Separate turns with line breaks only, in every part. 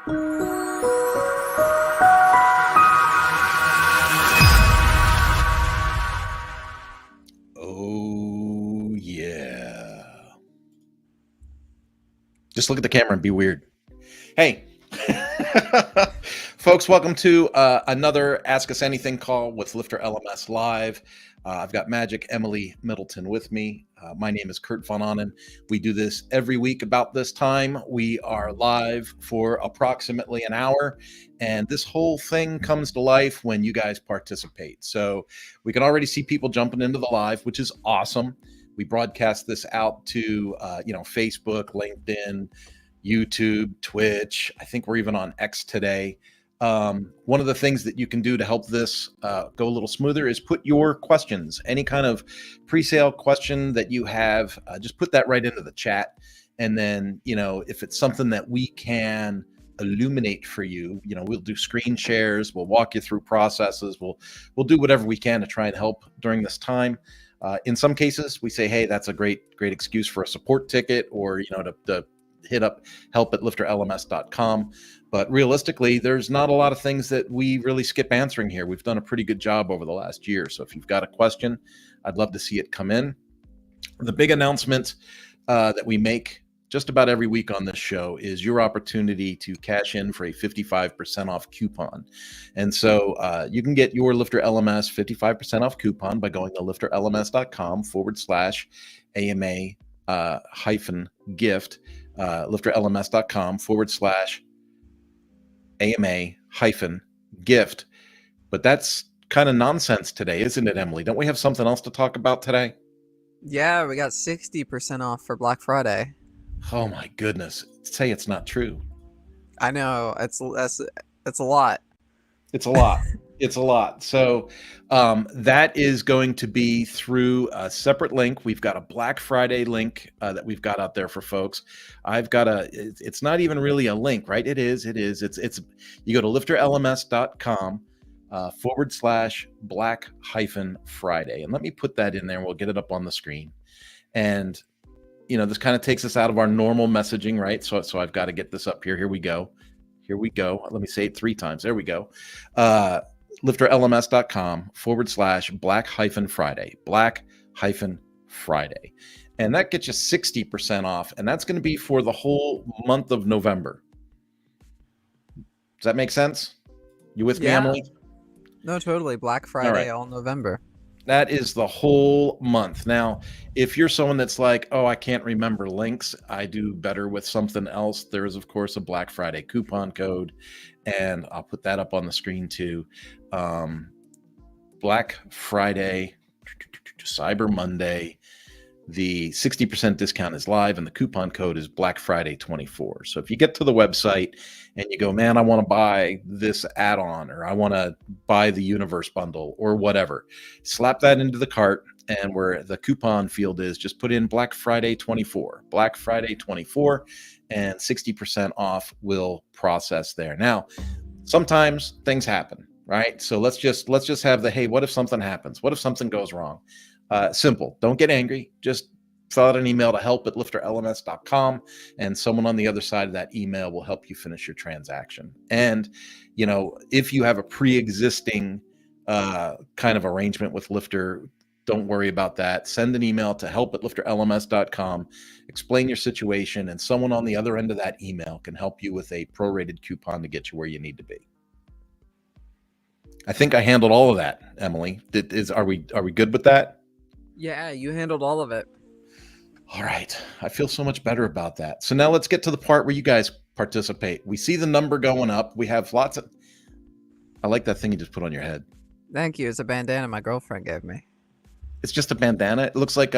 Oh, yeah. Just look at the camera and be weird. Hey, folks, welcome to another Ask Us Anything call with LifterLMS Live. I've got Magic Emily Middleton with me. My name is Kurt Von Onen. We do this every week about this time. We are live for approximately an hour, and this whole thing comes to life when you guys participate. So we can already see people jumping into the live, which is awesome. We broadcast this out to Facebook, LinkedIn, YouTube, Twitch. I think we're even on X today. One of the things that you can do to help this go a little smoother is put your questions, any kind of pre-sale question that you have, just put that right into the chat. And then, if it's something that we can illuminate for you, we'll do screen shares, we'll walk you through processes, we'll do whatever we can to try and help during this time. In some cases, we say, hey, that's a great excuse for a support ticket, or, to hit up help@lifterlms.com. But realistically, there's not a lot of things that we really skip answering here. We've done a pretty good job over the last year. So if you've got a question, I'd love to see it come in. The big announcement that we make just about every week on this show is your opportunity to cash in for a 55% off coupon. And so you can get your LifterLMS 55% off coupon by going to lifterlms.com/AMA hyphen gift, lifterlms.com/AMA hyphen gift. But that's kind of nonsense today, isn't it, Emily? Don't we have something else to talk about today?
Yeah, we got 60% off for Black Friday.
Oh my goodness. Say it's not true.
I know, it's a lot.
It's a lot. It's a lot. So that is going to be through a separate link. We've got a Black Friday link that we've got out there for folks. I've got it's not even really a link, right? It is. It's you go to lifterlms.com /Black Friday. And let me put that in there. We'll get it up on the screen. And, this kind of takes us out of our normal messaging, right? So I've got to get this up here. Here we go. Let me say it 3 times. There we go. lifterlms.com /Black Friday. And that gets you 60% off. And that's going to be for the whole month of November. Does that make sense? You with me, Emily?
No, totally. Black Friday, all November. That
is the whole month. Now, if you're someone that's like, oh, I can't remember links, I do better with something else. There is, of course, a Black Friday coupon code, and I'll put that up on the screen too. Black Friday, Cyber Monday, the 60% discount is live, and the coupon code is Black Friday 24. So if you get to the website and you go, man, I want to buy this add-on, or I want to buy the universe bundle, or whatever, slap that into the cart, and where the coupon field is, just put in Black Friday 24, and 60% off will process there. Now, sometimes things happen, right? So let's just have the, hey, what if something happens? What if something goes wrong? Simple. Don't get angry. Just fill out an email to help@lifterlms.com, and someone on the other side of that email will help you finish your transaction. And, if you have a pre-existing kind of arrangement with Lifter, don't worry about that. Send an email to help@lifterlms.com, explain your situation, and someone on the other end of that email can help you with a prorated coupon to get you where you need to be. I think I handled all of that, Emily. Are we good with that?
Yeah, you handled all of it.
All right. I feel so much better about that. So now let's get to the part where you guys participate. We see the number going up. We have lots of... I like that thing you just put on your head.
Thank you. It's a bandana my girlfriend gave me.
It's just a bandana. It looks like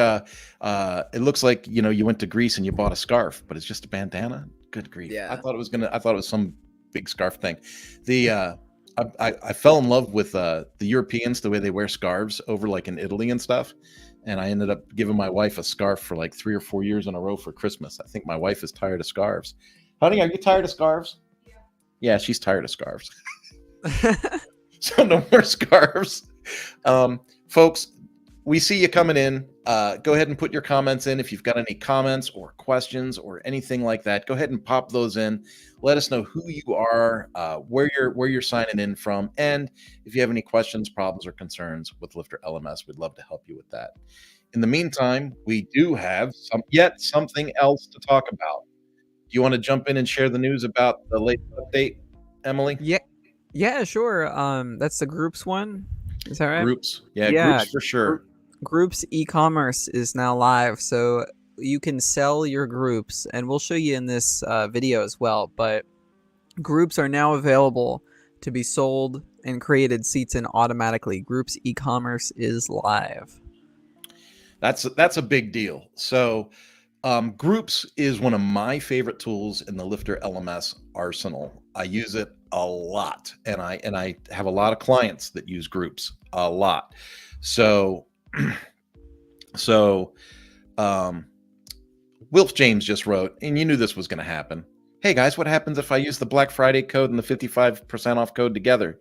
you went to Greece and you bought a scarf, but it's just a bandana. Good grief.
Yeah.
I thought it was some big scarf thing. I fell in love with the Europeans, the way they wear scarves over like in Italy and stuff. And I ended up giving my wife a scarf for like 3 or 4 years in a row for Christmas. I think my wife is tired of scarves. Honey, are you tired of scarves? Yeah, she's tired of scarves. So no more scarves. Folks, we see you coming in. go ahead and put your comments in. If you've got any comments or questions or anything like that, go ahead and pop those in. Let us know who you are, where you're signing in from, and if you have any questions, problems, or concerns with LifterLMS, we'd love to help you with that. In the meantime, we do have something else to talk about. Do you want to jump in and share the news about the latest update, Emily?
Yeah, sure. That's the groups one. Is that right?
Groups. Yeah,
Yeah.
groups for sure.
Groups e-commerce is now live, so you can sell your groups, and we'll show you in this video as well. But groups are now available to be sold and created seats in automatically. Groups e-commerce is live.
That's a big deal. So groups is one of my favorite tools in the LifterLMS arsenal. I use it a lot, and I have a lot of clients that use groups a lot. So Wilf James just wrote, and you knew this was going to happen. Hey guys, what happens if I use the Black Friday code and the 55% off code together?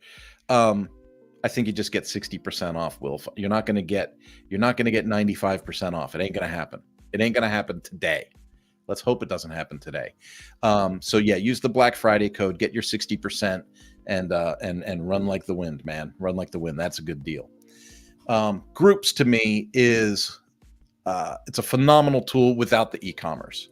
I think you just get 60% off, Wilf. You're not going to get 95% off. It ain't going to happen. It ain't going to happen today. Let's hope it doesn't happen today. So yeah, use the Black Friday code, get your 60%, and run like the wind, man. Run like the wind. That's a good deal. Groups to me is it's a phenomenal tool without the e-commerce.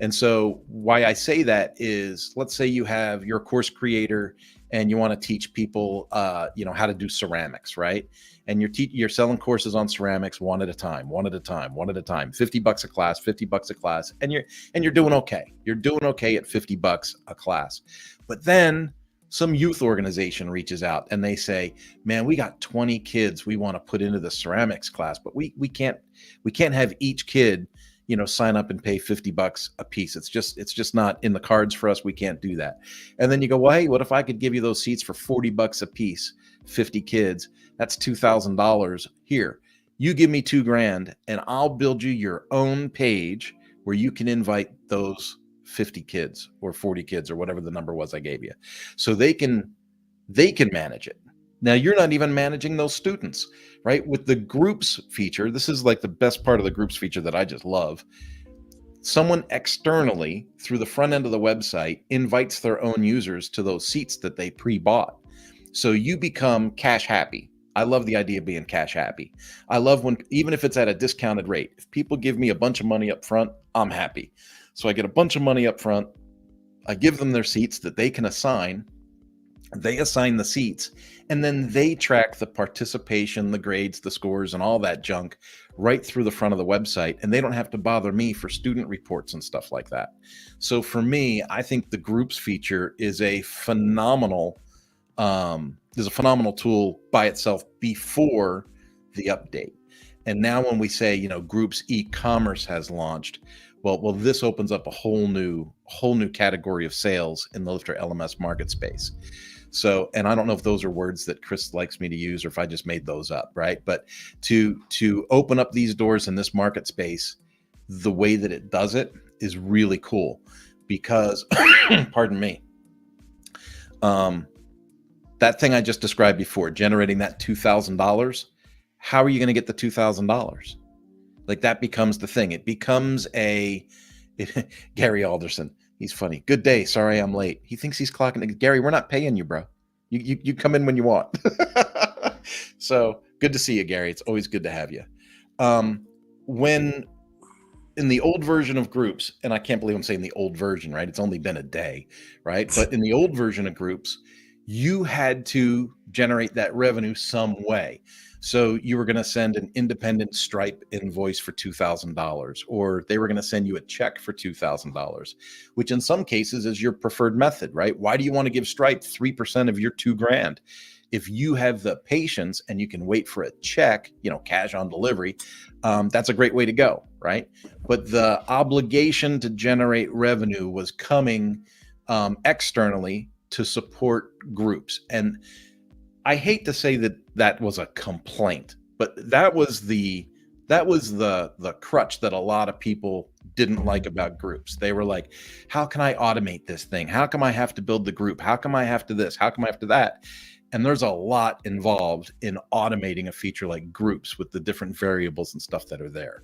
And so why I say that is, let's say you have your course creator and you want to teach people, how to do ceramics, right? And you're selling courses on ceramics one at a time, $50 a class, $50 a class, and you're doing okay. You're doing okay at $50 a class. But then some youth organization reaches out and they say, man, we got 20 kids we want to put into the ceramics class, but we can't have each kid, sign up and pay $50 a piece. It's just not in the cards for us. We can't do that. And then you go, well, hey, what if I could give you those seats for $40 a piece, 50 kids? That's $2,000. Here, you give me $2,000 and I'll build you your own page where you can invite those 50 kids or 40 kids or whatever the number was I gave you. So they can manage it. Now you're not even managing those students, right? With the groups feature, this is like the best part of the groups feature that I just love. Someone externally through the front end of the website invites their own users to those seats that they pre-bought. So you become cash happy. I love the idea of being cash happy. I love when, even if it's at a discounted rate, if people give me a bunch of money up front, I'm happy. So I get a bunch of money up front. I give them their seats that they can assign. They assign the seats, and then they track the participation, the grades, the scores, and all that junk right through the front of the website, and they don't have to bother me for student reports and stuff like that. So for me, I think the groups feature is a phenomenal tool by itself before the update. And now when we say, groups e-commerce has launched, well, this opens up a whole new category of sales in the LifterLMS market space. So, and I don't know if those are words that Chris likes me to use or if I just made those up, right? But to open up these doors in this market space, the way that it does it is really cool because, pardon me, that thing I just described before, generating that $2,000, how are you going to get the $2,000? Like that becomes the thing. It becomes Gary Alderson. He's funny. Good day. Sorry, I'm late. He thinks he's clocking it. Gary, we're not paying you, bro. You come in when you want. So good to see you, Gary. It's always good to have you. When in the old version of groups, and I can't believe I'm saying the old version, right? It's only been a day, right? But in the old version of groups, you had to generate that revenue some way. So you were going to send an independent Stripe invoice for $2,000, or they were going to send you a check for $2,000, which in some cases is your preferred method, right? Why do you want to give Stripe 3% of your $2,000? If you have the patience and you can wait for a check, cash on delivery, that's a great way to go, right? But the obligation to generate revenue was coming externally to support groups. And I hate to say that was a complaint, but that was the crutch that a lot of people didn't like about groups. They were like, how can I automate this thing? How come I have to build the group? How come I have to this? How come I have to that? And there's a lot involved in automating a feature like groups with the different variables and stuff that are there.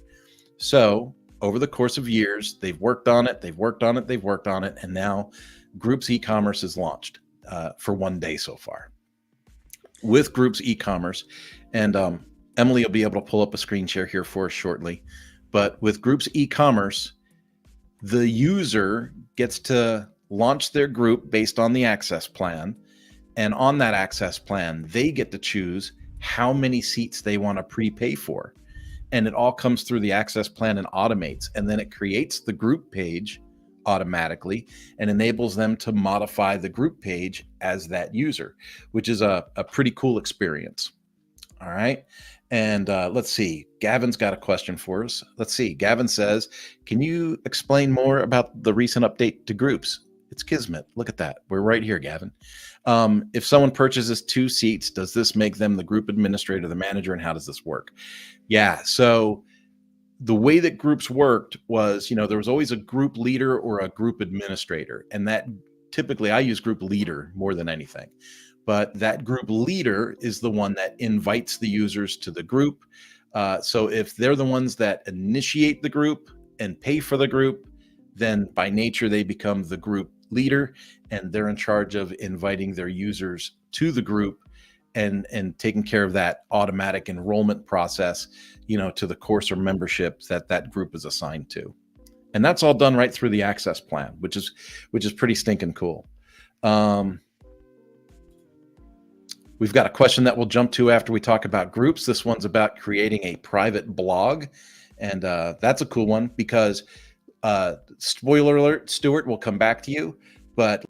So over the course of years, they've worked on it, and now Groups e-commerce is launched for 1 day so far. With Groups e-commerce, and Emily will be able to pull up a screen share here for us shortly, but with Groups e-commerce, the user gets to launch their group based on the access plan. And on that access plan, they get to choose how many seats they want to prepay for. And it all comes through the access plan and automates. And then it creates the group page automatically and enables them to modify the group page as that user, which is a pretty cool experience. All right. And let's see, Gavin's got a question for us. Let's see, Gavin says, can you explain more about the recent update to groups? It's Kismet. Look at that. We're right here, Gavin. If someone purchases 2 seats, does this make them the group administrator, the manager, and how does this work? Yeah, so the way that groups worked was, there was always a group leader or a group administrator. And that typically I use group leader more than anything. But that group leader is the one that invites the users to the group. So if they're the ones that initiate the group and pay for the group, then by nature, they become the group leader, and they're in charge of inviting their users to the group and taking care of that automatic enrollment process, to the course or membership that group is assigned to. And that's all done right through the access plan, which is pretty stinking cool. We've got a question that we'll jump to after we talk about groups. This one's about creating a private blog. And that's a cool one because spoiler alert, Stuart, will come back to you, but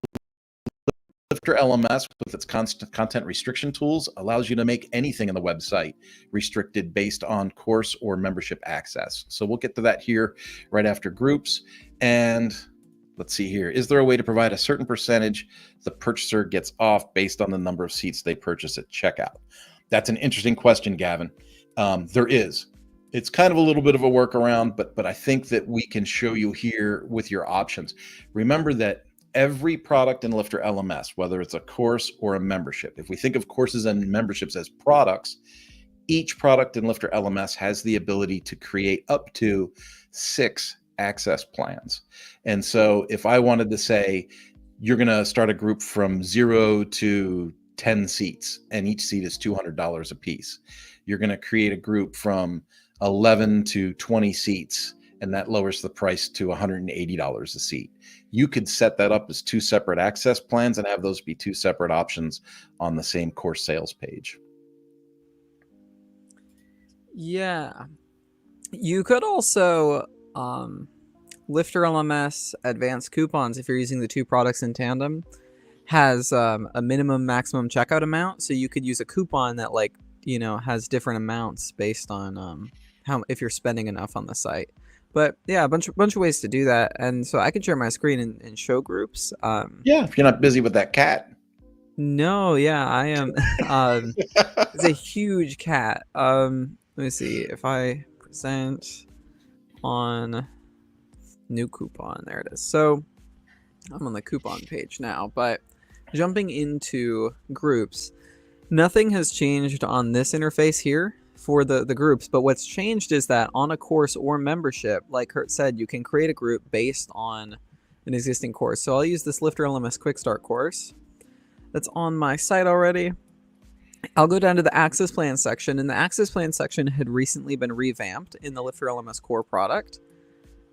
LifterLMS with its content restriction tools allows you to make anything in the website restricted based on course or membership access. So we'll get to that here right after groups. And let's see here. Is there a way to provide a certain percentage the purchaser gets off based on the number of seats they purchase at checkout? That's an interesting question, Gavin. There is. It's kind of a little bit of a workaround, but I think that we can show you here with your options. Remember that every product in LifterLMS, whether it's a course or a membership, if we think of courses and memberships as products, each product in LifterLMS has the ability to create up to 6 access plans. And so if I wanted to say, you're going to start a group from 0 to 10 seats, and each seat is $200 a piece. You're going to create a group from 11 to 20 seats, and that lowers the price to $180 a seat. You could set that up as 2 separate access plans and have those be 2 separate options on the same course sales page.
Yeah. You could also LifterLMS Advanced Coupons, if you're using the 2 products in tandem, has a minimum maximum checkout amount. So you could use a coupon that has different amounts based on if you're spending enough on the site. But yeah, a bunch of ways to do that. And so I can share my screen and show groups.
Yeah, if you're not busy with that cat.
No, yeah, I am. It's a huge cat. Let me see if I present on new coupon. There it is. So I'm on the coupon page now, but jumping into groups, nothing has changed on this interface here for the groups, but what's changed is that on a course or membership, like Kurt said, you can create a group based on an existing course. So I'll use this LifterLMS Quick Start course that's on my site already. I'll go down to the access plan section, and the access plan section had recently been revamped in the LifterLMS core product.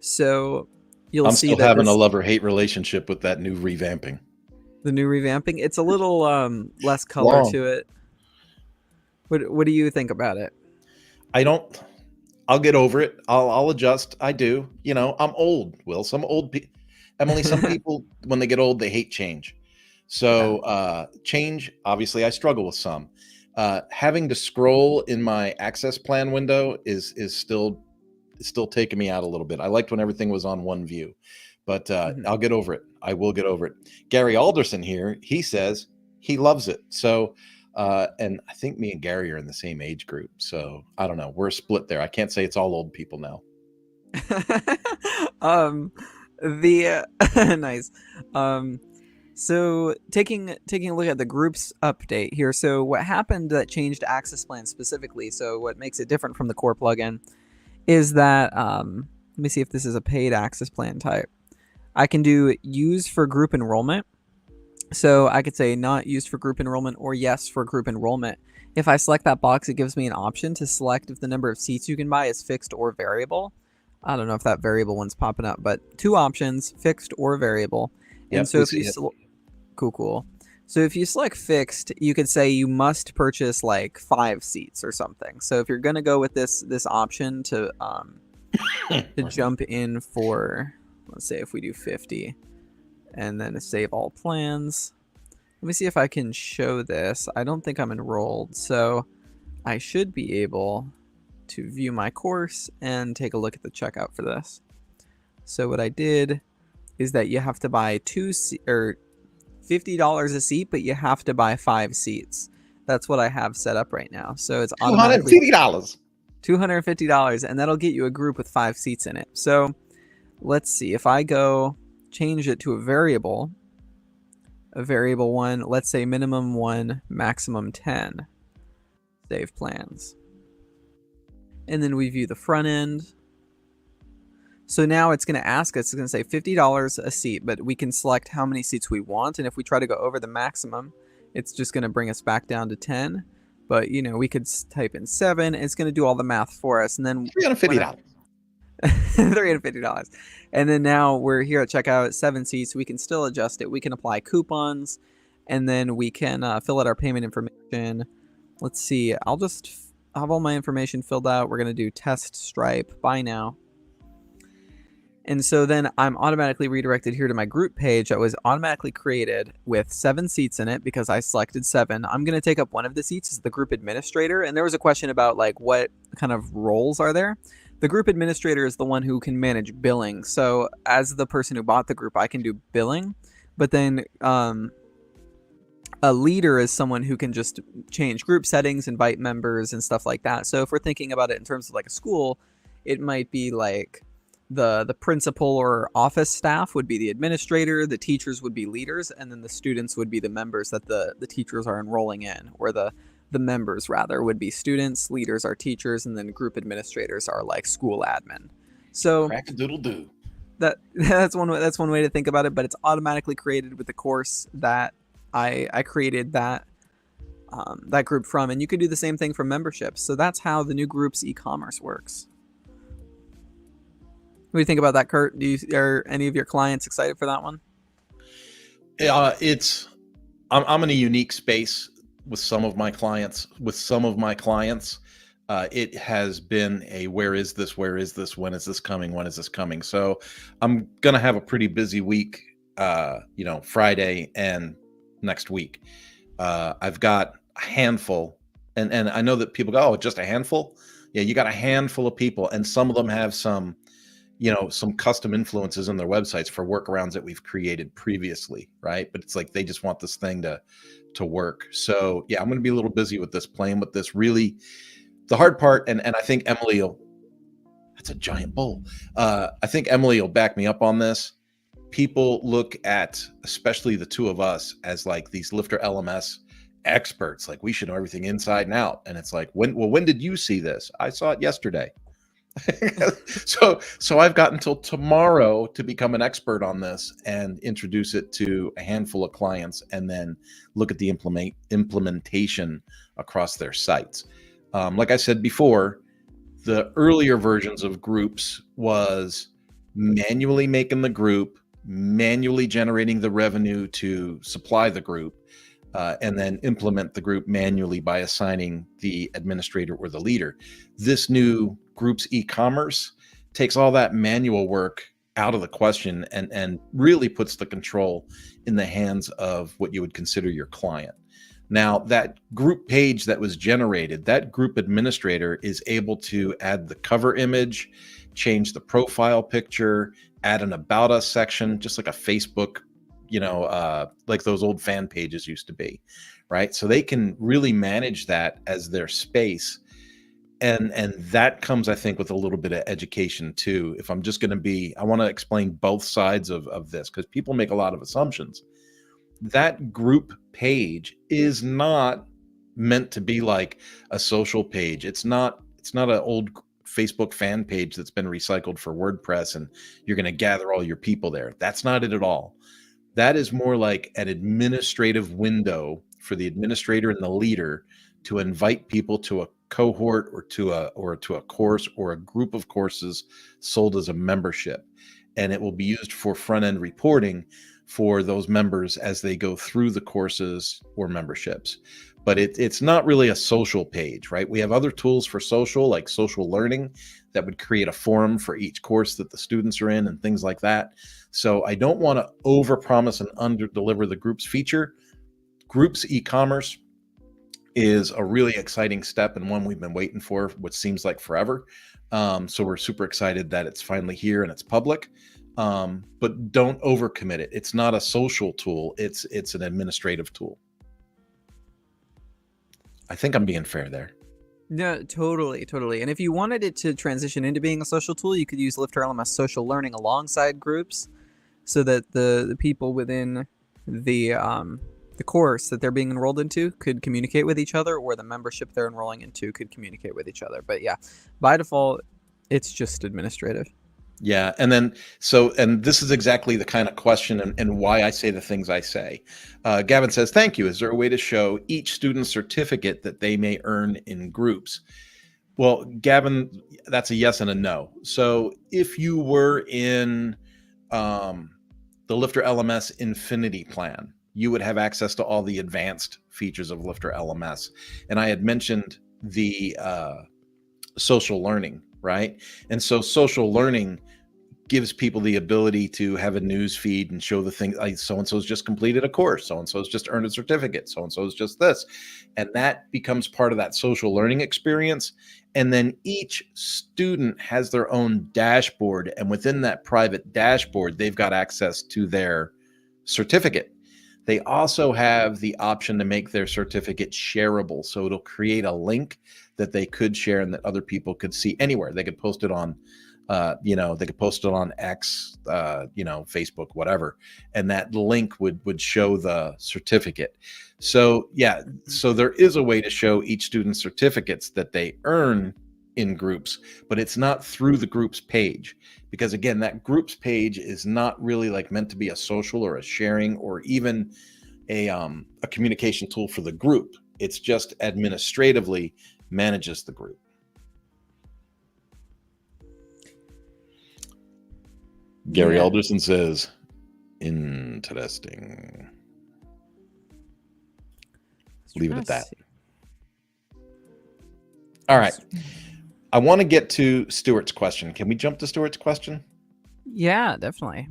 So you'll see that
I'm still having a love-or-hate relationship with that new revamping.
The new revamping, it's a little less color to it. What do you think about it?
I'll get over it. I'll adjust. I do. I'm old, Will. Emily, some people, when they get old, they hate change. So change, obviously, I struggle with some. Having to scroll in my access plan window is still taking me out a little bit. I liked when everything was on one view, but I'll get over it. I will get over it. Gary Alderson here, he says he loves it. So, and I think me and Gary are in the same age group. So I don't know. We're split there. I can't say it's all old people now.
Nice. So taking a look at the groups update here. So what happened that changed access plan specifically? So what makes it different from the core plugin is that let me see if this is a paid access plan type. I can do use for group enrollment. So I could say not used for group enrollment or yes for group enrollment. If I select that box, it gives me an option to select if the number of seats you can buy is fixed or variable. I don't know if that variable one's popping up, but two options, fixed or variable. And
Yep,
so
we
if
see
you
it.
cool. So if you select fixed, you could say you must purchase like 5 seats or something. So if you're gonna go with this option to jump in for, let's say if we do 50, and then save all plans. Let me see if I can show this. I don't think I'm enrolled, so I should be able to view my course and take a look at the checkout for this. So what I did is that you have to buy $50 a seat, but you have to buy 5 seats. That's what I have set up right now. So it's automatically
$250.
$250, and that'll get you a group with 5 seats in it. So let's see if I go change it to a variable one, let's say minimum 1, maximum 10. Save plans. And then we view the front end. So now it's going to ask us, it's going to say $50 a seat, but we can select how many seats we want. And if we try to go over the maximum, it's just going to bring us back down to 10. But, you know, we could type in 7. It's going to do all the math for us. And then
$350.
$350. And then now we're here at checkout, 7 seats. We can still adjust it. We can apply coupons, and then we can fill out our payment information. Let's see. I'll just have all my information filled out. We're going to do test Stripe. Buy now. And so then I'm automatically redirected here to my group page that was automatically created with 7 seats in it because I selected 7. I'm going to take up one of the seats as the group administrator. And there was a question about like what kind of roles are there. The group administrator is the one who can manage billing. So as the person who bought the group, I can do billing. But then a leader is someone who can just change group settings, invite members, and stuff like that. So if we're thinking about it in terms of like a school, it might be like the principal or office staff would be the administrator, the teachers would be leaders, and then the students would be the members that the teachers are enrolling in, or the members rather would be students, leaders are teachers, and then group administrators are like school admin. So
Crack-a-doodle-doo.
that's one way to think about it, but it's automatically created with the course that I created that group from, and you could do the same thing for memberships. So that's how the new groups e-commerce works. What do you think about that, Kurt? Are any of your clients excited for that one?
I'm in a unique space with some of my clients. It has been a where is this, when is this coming? So I'm gonna have a pretty busy week, Friday and next week. I've got a handful, and I know that people go, oh, just a handful. Yeah, you got a handful of people, and some of them have some custom influences on their websites for workarounds that we've created previously, right? But it's like they just want this thing to work. So yeah, I'm going to be a little busy with this, playing with this. Really, the hard part, and I think Emily that's a giant bowl. I think Emily will back me up on this. People look at, especially the two of us, as like these LifterLMS experts. Like we should know everything inside and out. And it's like, when did you see this? I saw it yesterday. So I've got until tomorrow to become an expert on this and introduce it to a handful of clients, and then look at the implementation across their sites. Like I said before, the earlier versions of groups was manually making the group, manually generating the revenue to supply the group, and then implement the group manually by assigning the administrator or the leader. This new groups e-commerce takes all that manual work out of the question and really puts the control in the hands of what you would consider your client. Now, that group page that was generated, that group administrator is able to add the cover image, change the profile picture, add an About Us section, just like a Facebook, like those old fan pages used to be, right? So they can really manage that as their space. And that comes, I think, with a little bit of education too. If I'm just going to I want to explain both sides of this, because people make a lot of assumptions. that group page is not meant to be like a social page. It's not an old Facebook fan page that's been recycled for WordPress and you're going to gather all your people there. That's not it at all. That is more like an administrative window for the administrator and the leader to invite people to a cohort or to a course or a group of courses sold as a membership. And it will be used for front-end reporting for those members as they go through the courses or memberships. But it's not really a social page, right? We have other tools for social, like social learning, that would create a forum for each course that the students are in and things like that. So I don't want to overpromise and under-deliver the groups feature. Groups e-commerce is a really exciting step and one we've been waiting for, which seems like forever. So we're super excited that it's finally here and it's public. But don't overcommit it. It's not a social tool. It's an administrative tool. I think I'm being fair there.
No, totally. And if you wanted it to transition into being a social tool, you could use LifterLMS social learning alongside groups, so that the people within the course that they're being enrolled into could communicate with each other, or the membership they're enrolling into could communicate with each other. But yeah, by default, it's just administrative.
Yeah. And then, and this is exactly the kind of question and why I say the things I say. Gavin says, thank you. Is there a way to show each student certificate that they may earn in groups? Well, Gavin, that's a yes and a no. So if you were in the LifterLMS Infinity plan, you would have access to all the advanced features of LifterLMS. And I had mentioned the social learning, right? And so social learning gives people the ability to have a news feed and show the things like so-and-so's just completed a course, so-and-so's just earned a certificate, so-and-so's just this. And that becomes part of that social learning experience. And then each student has their own dashboard. And within that private dashboard, they've got access to their certificate. They also have the option to make their certificate shareable. So it'll create a link that they could share and that other people could see anywhere. They could post it on, they could post it on X, Facebook, whatever. And that link would show the certificate. So yeah, so there is a way to show each student certificates that they earn in groups, but it's not through the groups page. Because again, that groups page is not really like meant to be a social or a sharing or even a communication tool for the group. It's just administratively manages the group. Gary Alderson says, interesting. Leave it at that. All right. I want to get to Stuart's question. Can we jump to Stuart's question?
Yeah, definitely.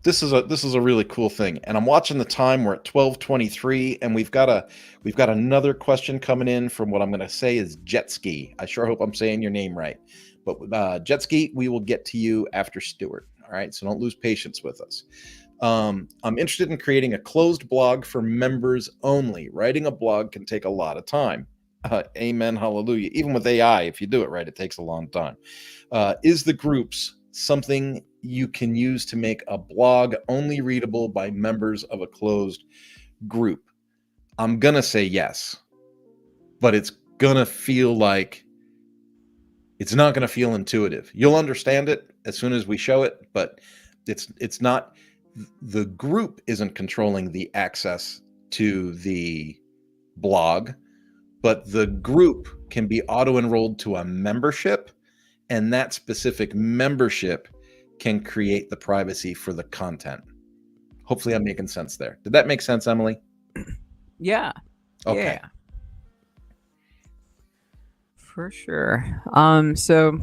This is a really cool thing. And I'm watching the time. We're at 12:23, and we've got another question coming in from what I'm going to say is Jetski. I sure hope I'm saying your name right. But Jetski, we will get to you after Stuart. All right, so don't lose patience with us. I'm interested in creating a closed blog for members only. Writing a blog can take a lot of time. Amen, hallelujah. Even with AI, if you do it right, it takes a long time. Is the groups something you can use to make a blog only readable by members of a closed group? I'm going to say yes, but it's going to feel like it's not going to feel intuitive. You'll understand it as soon as we show it, but it's not, the group isn't controlling the access to the blog, but the group can be auto-enrolled to a membership, and that specific membership can create the privacy for the content. Hopefully I'm making sense there. Did that make sense, Emily?
Yeah.
Okay.
Yeah. For sure. So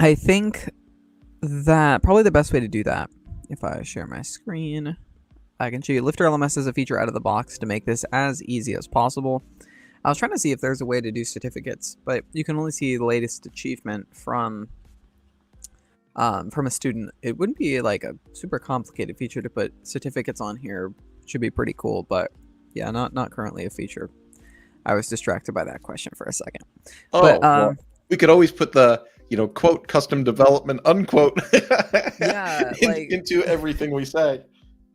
I think that probably the best way to do that, if I share my screen, I can show you LifterLMS as a feature out of the box to make this as easy as possible. I was trying to see if there's a way to do certificates, but you can only see the latest achievement from a student. It wouldn't be like a super complicated feature to put certificates on here. Should be pretty cool, but yeah, not currently a feature. I was distracted by that question for a second.
Oh, but, well, we could always put the, quote, custom development, unquote,
yeah,
into everything we say.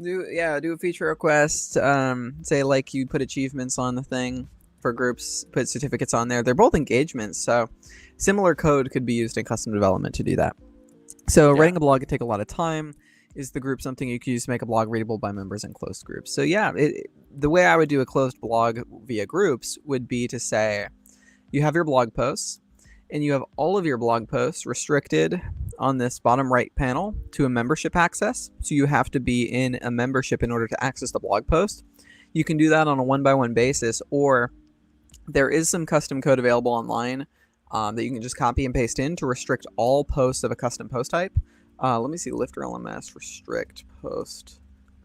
Do a feature request. Say like you put achievements on the thing for groups, put certificates on there. They're both engagements, so similar code could be used in custom development to do that. So writing a blog could take a lot of time. Is the group something you could use to make a blog readable by members in closed groups? So yeah, the way I would do a closed blog via groups would be to say you have your blog posts, and you have all of your blog posts restricted on this bottom right panel to a membership access. So you have to be in a membership in order to access the blog post. You can do that on a one-by-one basis, or there is some custom code available online that you can just copy and paste in to restrict all posts of a custom post type. Let me see, LifterLMS restrict post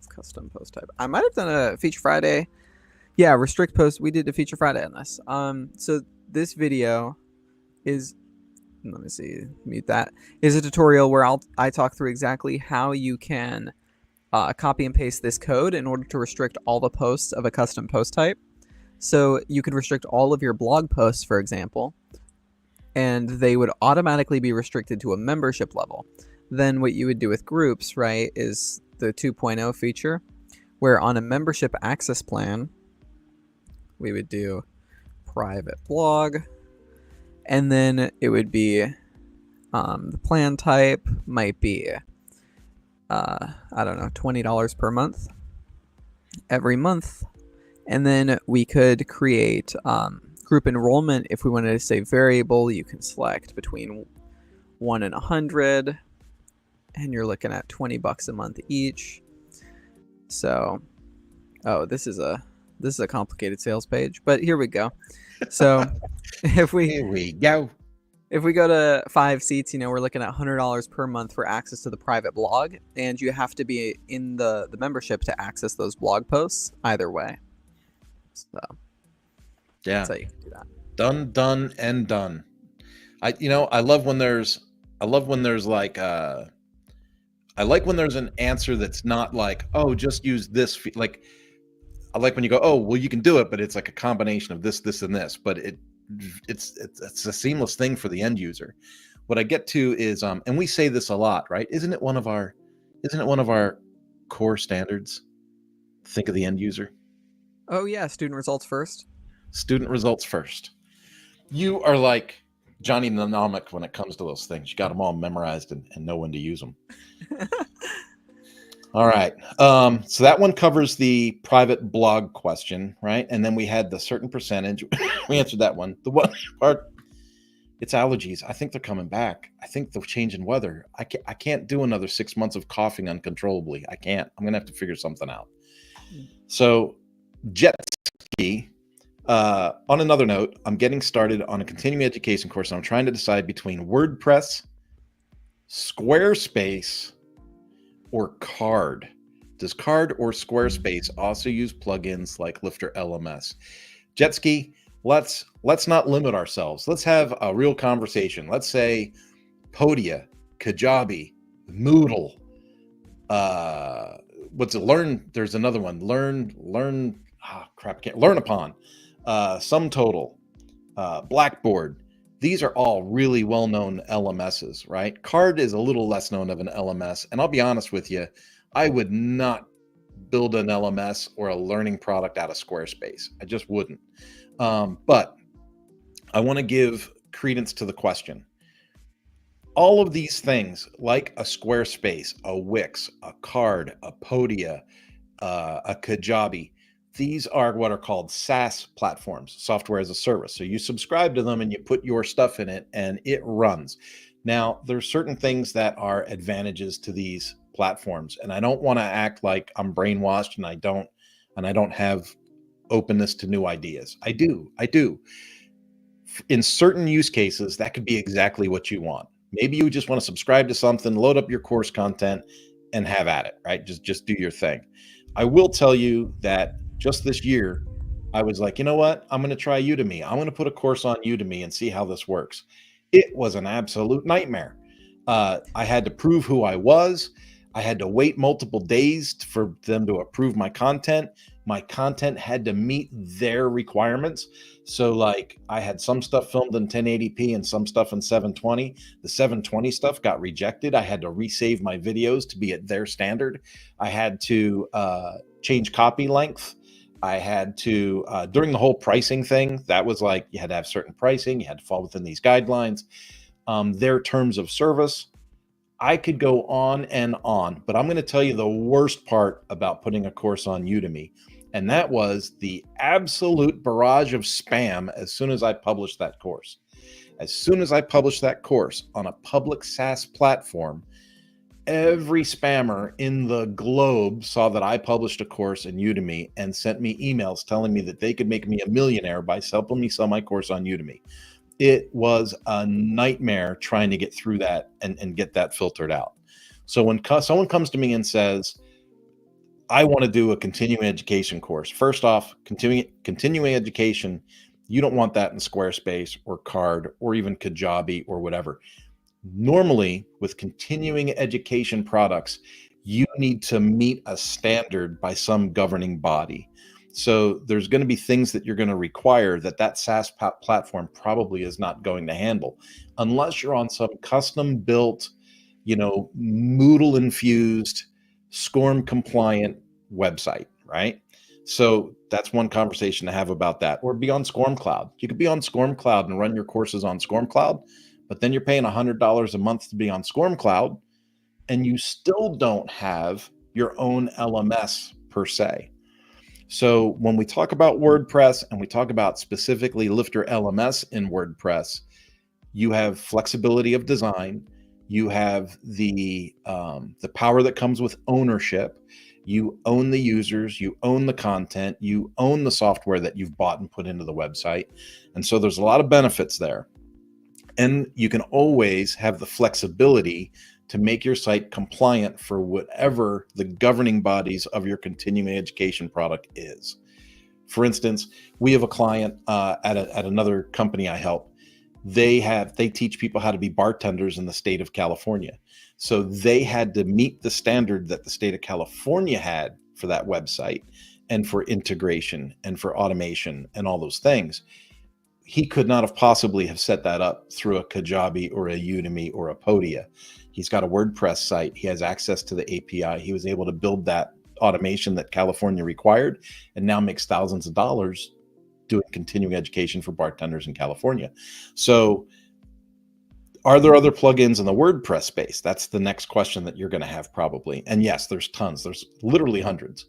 custom post type. I might have done a Feature Friday. Yeah, restrict post. We did a Feature Friday on this. So this video is, let me see, mute that, is a tutorial where I talk through exactly how you can copy and paste this code in order to restrict all the posts of a custom post type. So you could restrict all of your blog posts, for example, and they would automatically be restricted to a membership level. Then what you would do with groups, right, is the 2.0 feature, where on a membership access plan, we would do private blog, and then it would be the plan type might be I don't know, $20 per month every month. And then we could create group enrollment. If we wanted to say variable, you can select between 1 and 100, and you're looking at $20 a month each. So, oh, this is a complicated sales page, but here we go. So
here we go.
If we go to 5 seats, we're looking at $100 per month for access to the private blog, and you have to be in the membership to access those blog posts either way. So
yeah,
that's how you can do that.
Done and done. I love when there's like I like when there's an answer that's not like, oh, just use this. Like, I like when you go, oh, well, you can do it, but it's like a combination of this, this, and this. But it's a seamless thing for the end user. What I get to is, and we say this a lot, right? Isn't it one of our core standards? Think of the end user.
Oh yeah, student results first.
Student results first. You are like Johnny Mnemonic when it comes to those things. You got them all memorized and know when to use them. All right. So that one covers the private blog question, right? And then we had the certain percentage. We answered that one. The one part, it's allergies. I think they're coming back. I think the change in weather. I can't do another 6 months of coughing uncontrollably. I can't. I'm going to have to figure something out. So jet ski. On another note, I'm getting started on a continuing education course, and I'm trying to decide between WordPress, Squarespace, or Card. Does Card or Squarespace also use plugins like LifterLMS? Jetski, let's not limit ourselves. Let's have a real conversation. Let's say Podia, Kajabi, Moodle, Learn. There's another one. Learn. Learn Upon. SumTotal, Blackboard. These are all really well-known LMSs, right? Card is a little less known of an LMS, and I'll be honest with you, I would not build an LMS or a learning product out of Squarespace. I just wouldn't. But I want to give credence to the question. All of these things, like a Squarespace, a Wix, a Card, a Podia, a Kajabi, these are what are called SaaS platforms, software as a service. So you subscribe to them and you put your stuff in it and it runs. Now, there's certain things that are advantages to these platforms, and I don't want to act like I'm brainwashed and I don't have openness to new ideas. I do. In certain use cases, that could be exactly what you want. Maybe you just want to subscribe to something, load up your course content, and have at it, right? Just do your thing. I will tell you that just this year, I was like, you know what? I'm going to try Udemy. I'm going to put a course on Udemy and see how this works. It was an absolute nightmare. I had to prove who I was. I had to wait multiple days for them to approve my content. My content had to meet their requirements. So like I had some stuff filmed in 1080p and some stuff in 720. The 720 stuff got rejected. I had to resave my videos to be at their standard. I had to change copy length. I had to, during the whole pricing thing, that was like, you had to have certain pricing, you had to fall within these guidelines, their terms of service. I could go on and on, but I'm going to tell you the worst part about putting a course on Udemy. And that was the absolute barrage of spam as soon as I published that course. As soon as I published that course on a public SaaS platform, every spammer in the globe saw that I published a course in Udemy and sent me emails telling me that they could make me a millionaire by helping me sell my course on Udemy. It was a nightmare trying to get through that and get that filtered out. So when someone comes to me and says, I want to do a continuing education course, first off, continuing education, you don't want that in Squarespace or Card or even Kajabi or whatever. Normally, with continuing education products, you need to meet a standard by some governing body. So there's going to be things that you're going to require that SaaS platform probably is not going to handle, unless you're on some custom built, Moodle infused, SCORM compliant website, right? So that's one conversation to have about that. Or be on SCORM Cloud. You could be on SCORM Cloud and run your courses on SCORM Cloud, but then you're paying $100 a month to be on SCORM Cloud, and you still don't have your own LMS per se. So when we talk about WordPress and we talk about specifically LifterLMS in WordPress, you have flexibility of design, you have the power that comes with ownership. You own the users, you own the content, you own the software that you've bought and put into the website. And so there's a lot of benefits there. And you can always have the flexibility to make your site compliant for whatever the governing bodies of your continuing education product is. For instance, we have a client at another company I help. They teach people how to be bartenders in the state of California. So they had to meet the standard that the state of California had for that website and for integration and for automation and all those things. He could not have possibly have set that up through a Kajabi or a Udemy or a Podia. He's got a WordPress site. He has access to the API. He was able to build that automation that California required and now makes thousands of dollars doing continuing education for bartenders in California. So are there other plugins in the WordPress space? That's the next question that you're going to have probably. And yes, there's tons. There's literally hundreds.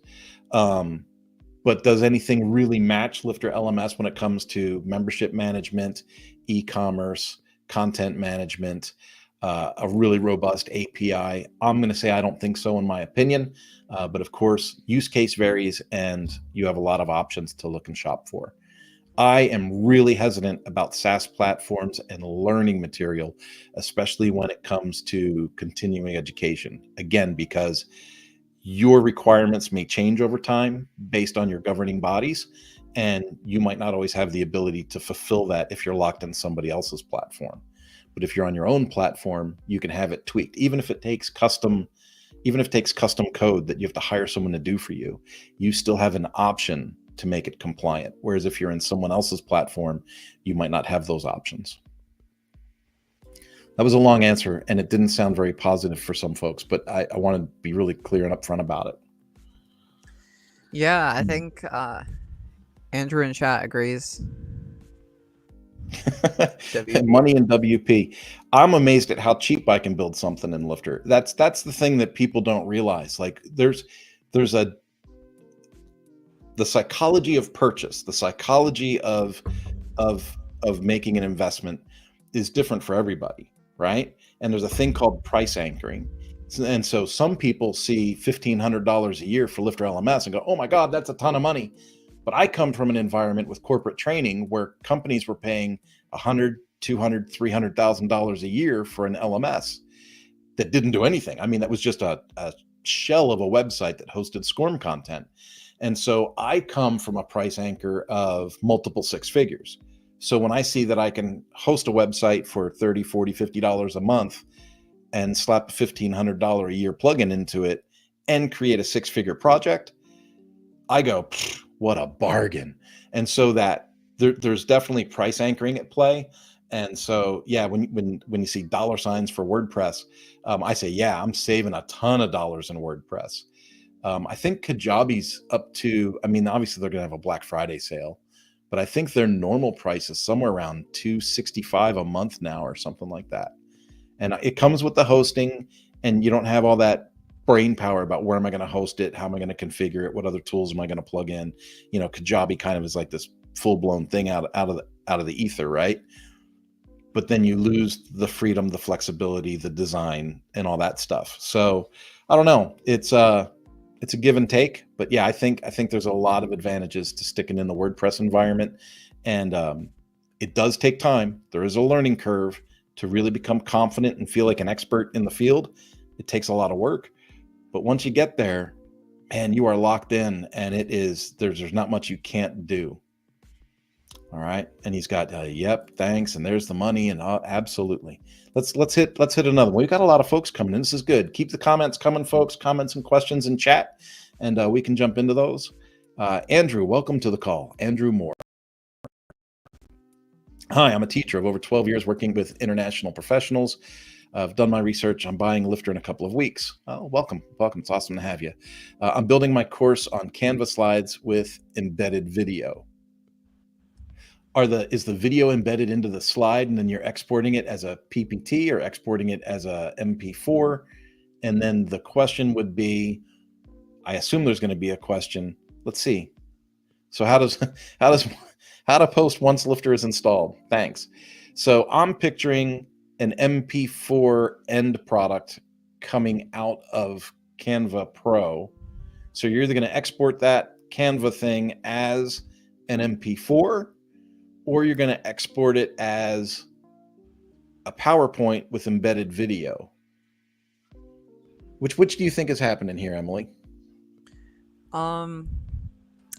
But does anything really match LifterLMS when it comes to membership management, e-commerce, content management, a really robust API? I'm going to say I don't think so, in my opinion. But of course, use case varies, and you have a lot of options to look and shop for. I am really hesitant about SaaS platforms and learning material, especially when it comes to continuing education. Again, because your requirements may change over time based on your governing bodies, and you might not always have the ability to fulfill that if you're locked in somebody else's platform. But if you're on your own platform, you can have it tweaked, even if it takes custom code that you have to hire someone to do for you. You still have an option to make it compliant. Whereas if you're in someone else's platform, you might not have those options. That was a long answer, and it didn't sound very positive for some folks, but I want to be really clear and upfront about it.
Yeah, I think Andrew in chat agrees.
Money in WP. I'm amazed at how cheap I can build something in Lifter. That's the thing that people don't realize. Like there's the psychology of purchase, the psychology of making an investment is different for everybody, right? And there's a thing called price anchoring. And so some people see $1,500 a year for LifterLMS and go, oh my God, that's a ton of money. But I come from an environment with corporate training where companies were paying $100,000, $200,000, $300,000 a year for an LMS that didn't do anything. I mean, that was just a shell of a website that hosted SCORM content. And so I come from a price anchor of multiple six figures. So when I see that I can host a website for $30, $40, $50 a month and slap a $1,500 a year plugin into it and create a six-figure project, I go, what a bargain. And so that there's definitely price anchoring at play. And so, yeah, when you see dollar signs for WordPress, I say, yeah, I'm saving a ton of dollars in WordPress. I think Kajabi's up to, I mean, obviously they're going to have a Black Friday sale, but I think their normal price is somewhere around $265 a month now or something like that. And it comes with the hosting, and you don't have all that brain power about where am I going to host it, how am I going to configure it, what other tools am I going to plug in. You know, Kajabi kind of is like this full-blown thing out of the ether, right? But then you lose the freedom, the flexibility, the design, and all that stuff. So I don't know. It's a give and take, but yeah, I think there's a lot of advantages to sticking in the WordPress environment, and it does take time. There is a learning curve to really become confident and feel like an expert in the field. It takes a lot of work, but once you get there, man, you are locked in, and there's not much you can't do. All right, and he's got yep, thanks, and there's the money, and absolutely. Let's hit another one. We've got a lot of folks coming in. This is good. Keep the comments coming, folks. Comments and questions in chat, and we can jump into those. Andrew, welcome to the call. Andrew Moore. Hi, I'm a teacher of over 12 years working with international professionals. I've done my research. I'm buying Lifter in a couple of weeks. Oh, welcome. It's awesome to have you. I'm building my course on Canva slides with embedded video. Is the video embedded into the slide, and then you're exporting it as a PPT or exporting it as a MP4? And then the question would be, I assume there's going to be a question. Let's see. So how to post once Lifter is installed? Thanks. So I'm picturing an MP4 end product coming out of Canva Pro. So you're either going to export that Canva thing as an MP4, or you're going to export it as a PowerPoint with embedded video. Which do you think is happening here, Emily?
I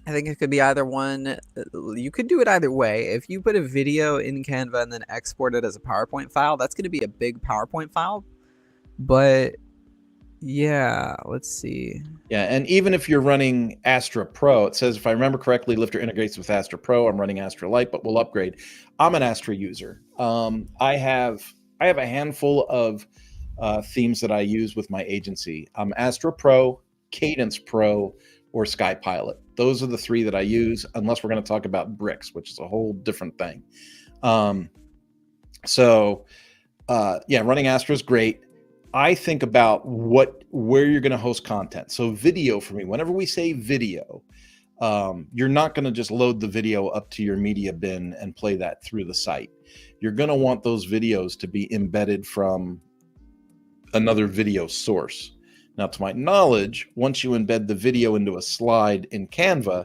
think it could be either one. You could do it either way. If you put a video in Canva and then export it as a PowerPoint file, that's going to be a big PowerPoint file. But yeah, let's see.
Yeah, and even if you're running Astra Pro, it says, if I remember correctly, Lifter integrates with Astra Pro. I'm running Astra Lite, but we'll upgrade. I'm an Astra user. I have a handful of themes that I use with my agency. Astra Pro, Cadence Pro, or SkyPilot. Those are the three that I use, unless we're going to talk about Bricks, which is a whole different thing. Yeah, running Astra is great. I think about where you're going to host content. So video for me, whenever we say video, you're not going to just load the video up to your media bin and play that through the site. You're going to want those videos to be embedded from another video source. Now, to my knowledge, once you embed the video into a slide in Canva,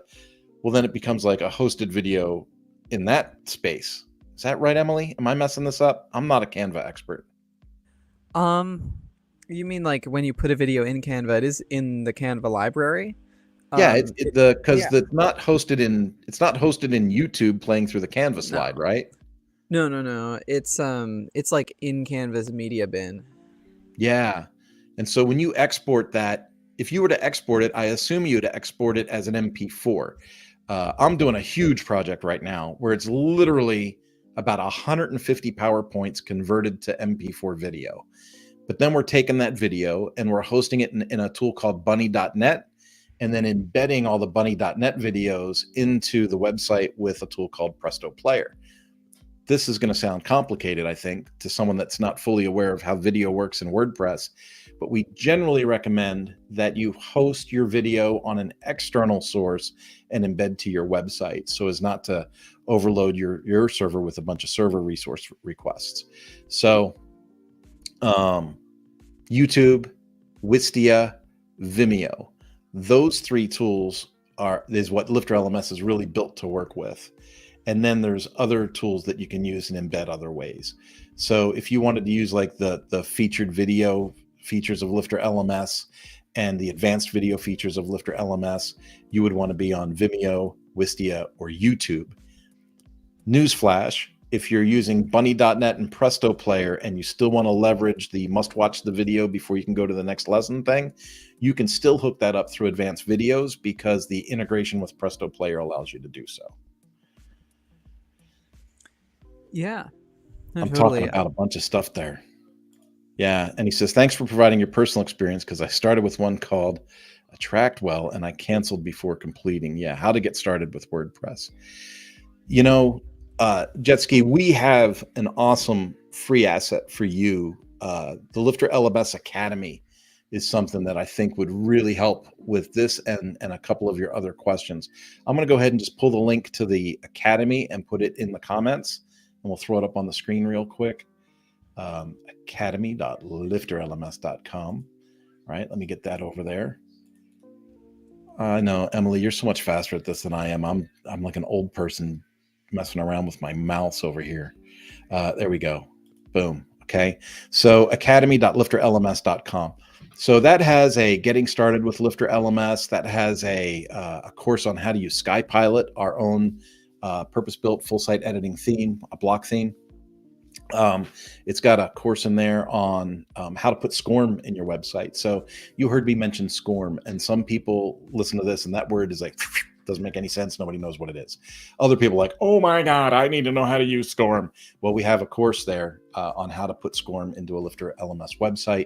well, then it becomes like a hosted video in that space. Is that right, Emily? Am I messing this up? I'm not a Canva expert.
You mean like when you put a video in Canva, it is in the Canva library?
Yeah, it's not hosted in YouTube playing through the Canva slide, right?
No. It's like in Canva's media bin.
Yeah. And so when you export that, if you were to export it, I assume you to export it as an MP4. I'm doing a huge project right now where it's literally about 150 PowerPoints converted to MP4 video. But then we're taking that video and we're hosting it in a tool called bunny.net, and then embedding all the bunny.net videos into the website with a tool called Presto Player. This is going to sound complicated, I think, to someone that's not fully aware of how video works in WordPress, but we generally recommend that you host your video on an external source and embed to your website so as not to overload your server with a bunch of server resource requests. So YouTube, Wistia, Vimeo, those three tools is what LifterLMS is really built to work with. And then there's other tools that you can use and embed other ways. So if you wanted to use like the featured video features of LifterLMS and the advanced video features of LifterLMS, you would want to be on Vimeo, Wistia, or YouTube. Newsflash, if you're using bunny.net and Presto Player and you still want to leverage the must watch the video before you can go to the next lesson thing, you can still hook that up through advanced videos because the integration with Presto Player allows you to do so.
Yeah. No,
I'm
totally.
talking about a bunch of stuff there. Yeah. And he says, thanks for providing your personal experience because I started with one called Attract Well and I canceled before completing. Yeah. How to get started with WordPress. You know, Jetski, we have an awesome free asset for you. The LifterLMS Academy is something that I think would really help with this and a couple of your other questions. I'm going to go ahead and just pull the link to the Academy and put it in the comments, and we'll throw it up on the screen real quick. Academy.lifterlms.com. All right, let me get that over there. I know, Emily, you're so much faster at this than I am. I'm like an old person messing around with my mouse over here. There we go. Boom. Okay. So academy.lifterlms.com. So that has a getting started with LifterLMS. That has a course on how to use SkyPilot, our own purpose-built full site editing theme, a block theme. It's got a course in there on how to put SCORM in your website. So you heard me mention SCORM, and some people listen to this and that word is like, doesn't make any sense. Nobody knows what it is. Other people are like, oh my God, I need to know how to use SCORM. Well, we have a course there on how to put SCORM into a LifterLMS website.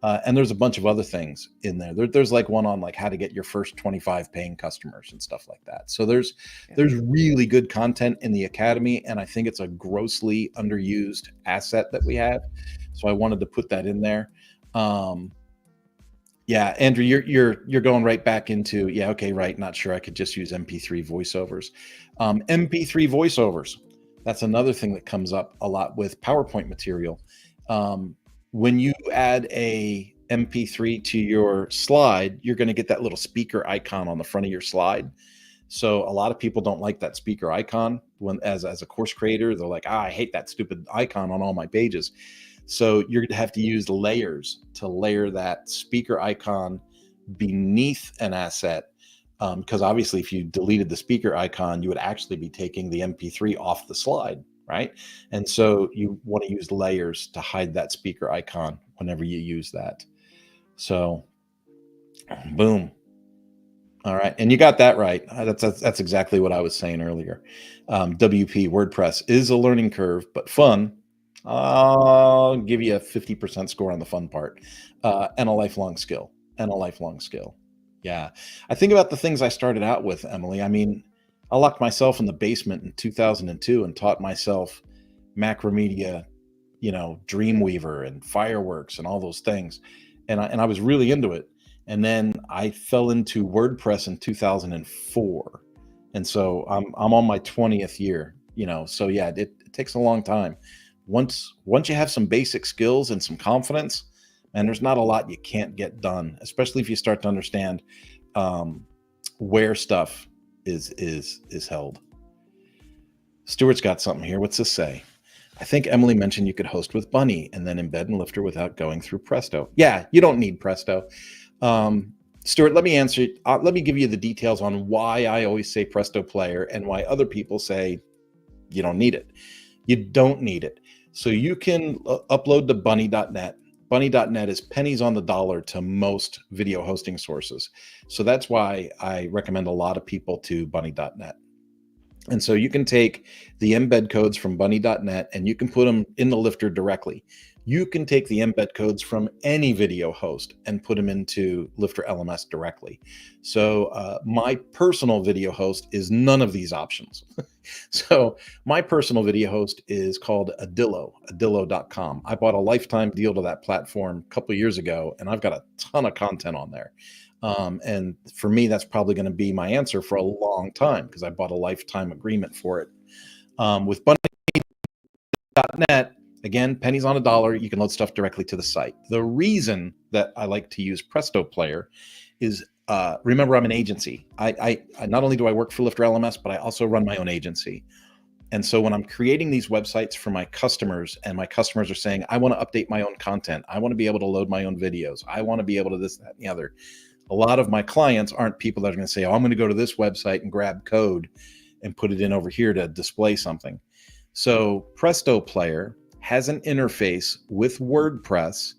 And there's a bunch of other things in there. There's like one on like how to get your first 25 paying customers and stuff like that. So there's really good content in the Academy, and I think it's a grossly underused asset that we have. So I wanted to put that in there. Yeah, Andrew, you're going right back into, yeah, okay, right. Not sure I could just use MP3 voiceovers. MP3 voiceovers. That's another thing that comes up a lot with PowerPoint material. When you add a MP3 to your slide, you're going to get that little speaker icon on the front of your slide. So a lot of people don't like that speaker icon when, as a course creator, they're like, I hate that stupid icon on all my pages. So you're going to have to use layers to layer that speaker icon beneath an asset. Because obviously if you deleted the speaker icon, you would actually be taking the MP3 off the slide. Right. And so you want to use layers to hide that speaker icon whenever you use that. So boom. All right. And you got that right. That's exactly what I was saying earlier. WP WordPress is a learning curve, but fun. I'll give you a 50% score on the fun part, and a lifelong skill Yeah. I think about the things I started out with, Emily. I mean, I locked myself in the basement in 2002 and taught myself Macromedia, Dreamweaver and Fireworks and all those things. And I was really into it. And then I fell into WordPress in 2004. And so I'm on my 20th year, so yeah, it takes a long time. Once you have some basic skills and some confidence, and there's not a lot you can't get done, especially if you start to understand where stuff is held. Stuart's got something here. What's this say? I think Emily mentioned you could host with Bunny and then embed in Lifter without going through Presto. Yeah, you don't need Presto. Stuart, let me answer. Let me give you the details on why I always say Presto Player and why other people say you don't need it. You don't need it. So you can upload to bunny.net. Bunny.net is pennies on the dollar to most video hosting sources. So that's why I recommend a lot of people to bunny.net. And so you can take the embed codes from bunny.net and you can put them in the Lifter directly. You can take the embed codes from any video host and put them into LifterLMS directly. So my personal video host is none of these options. So my personal video host is called adillo.com. I bought a lifetime deal to that platform a couple of years ago, and I've got a ton of content on there. And for me, that's probably going to be my answer for a long time because I bought a lifetime agreement for it. With bunny.net, again, pennies on a dollar, you can load stuff directly to the site. The reason that I like to use Presto Player is, remember, I'm an agency. I not only do I work for LifterLMS, but I also run my own agency. And so when I'm creating these websites for my customers and my customers are saying, I want to update my own content, I want to be able to load my own videos, I want to be able to this, that, and the other. A lot of my clients aren't people that are going to say, oh, I'm going to go to this website and grab code and put it in over here to display something. So Presto Player has an interface with WordPress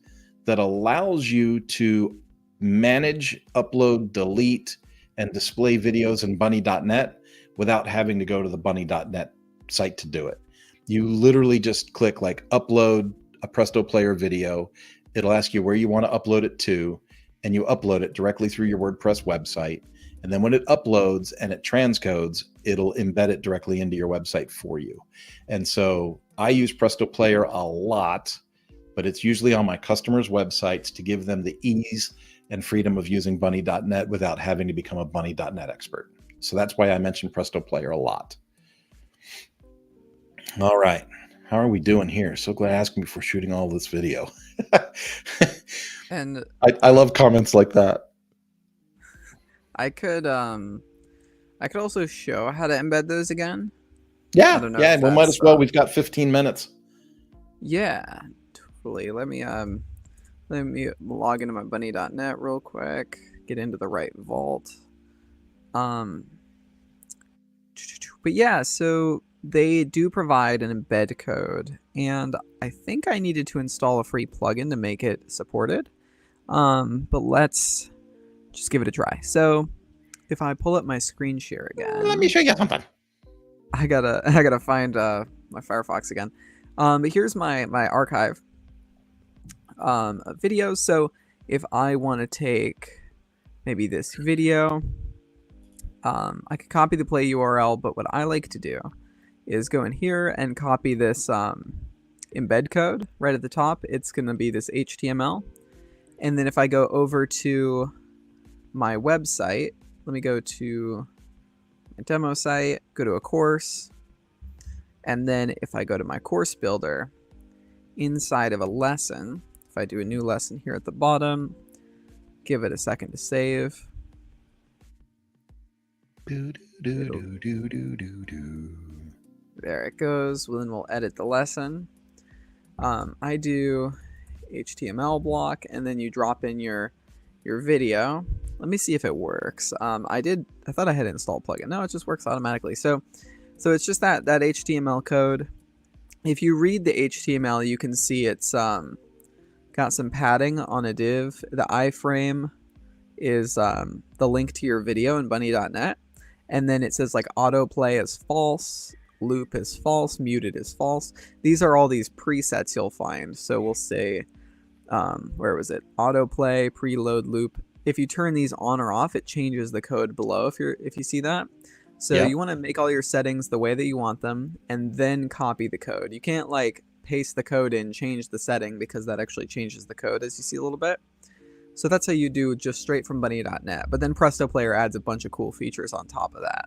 that allows you to manage, upload, delete, and display videos in bunny.net without having to go to the bunny.net site to do it. You literally just click like upload a Presto Player video. It'll ask you where you want to upload it to, and you upload it directly through your WordPress website. And then when it uploads and it transcodes, it'll embed it directly into your website for you. And so I use Presto Player a lot, but it's usually on my customers' websites to give them the ease and freedom of using bunny.net without having to become a bunny.net expert. So that's why I mentioned Presto Player a lot. All right. How are we doing here? So glad I asked me before shooting all this video.
And
I love comments like that.
I could also show how to embed those again.
Yeah,
I don't know
yeah,
if
we might
that's,
as well. We've got 15 minutes.
Yeah, totally. Let me log into my bunny.net real quick, get into the right vault. But yeah, so they do provide an embed code, and I think I needed to install a free plugin to make it supported. But let's just give it a try. So if I pull up my screen share again,
Let me show you something.
I gotta find my Firefox again. But here's my archive of videos. So if I want to take maybe this video, I could copy the play URL, but what I like to do is go in here and copy this embed code right at the top. It's going to be this HTML. And then if I go over to my website, let me go to my demo site, go to a course. And then if I go to my course builder, inside of a lesson, if I do a new lesson here at the bottom, give it a second to save. There it goes. Well, then we'll edit the lesson. I do HTML block, and then you drop in your video. Let me see if it works. I thought I had installed plugin. No, it just works automatically. So it's just that HTML code. If you read the HTML, you can see it's got some padding on a div. The iframe is the link to your video in bunny.net. And then it says like autoplay is false, loop is false, muted is false. These are all these presets you'll find. So we'll say, where was it? Autoplay, preload, loop. If you turn these on or off, it changes the code below if you see that. So
Yeah.
you want to make all your settings the way that you want them and then copy the code. You can't like paste the code in, change the setting, because that actually changes the code, as you see a little bit. So that's how you do just straight from bunny.net. But then Presto Player adds a bunch of cool features on top of that.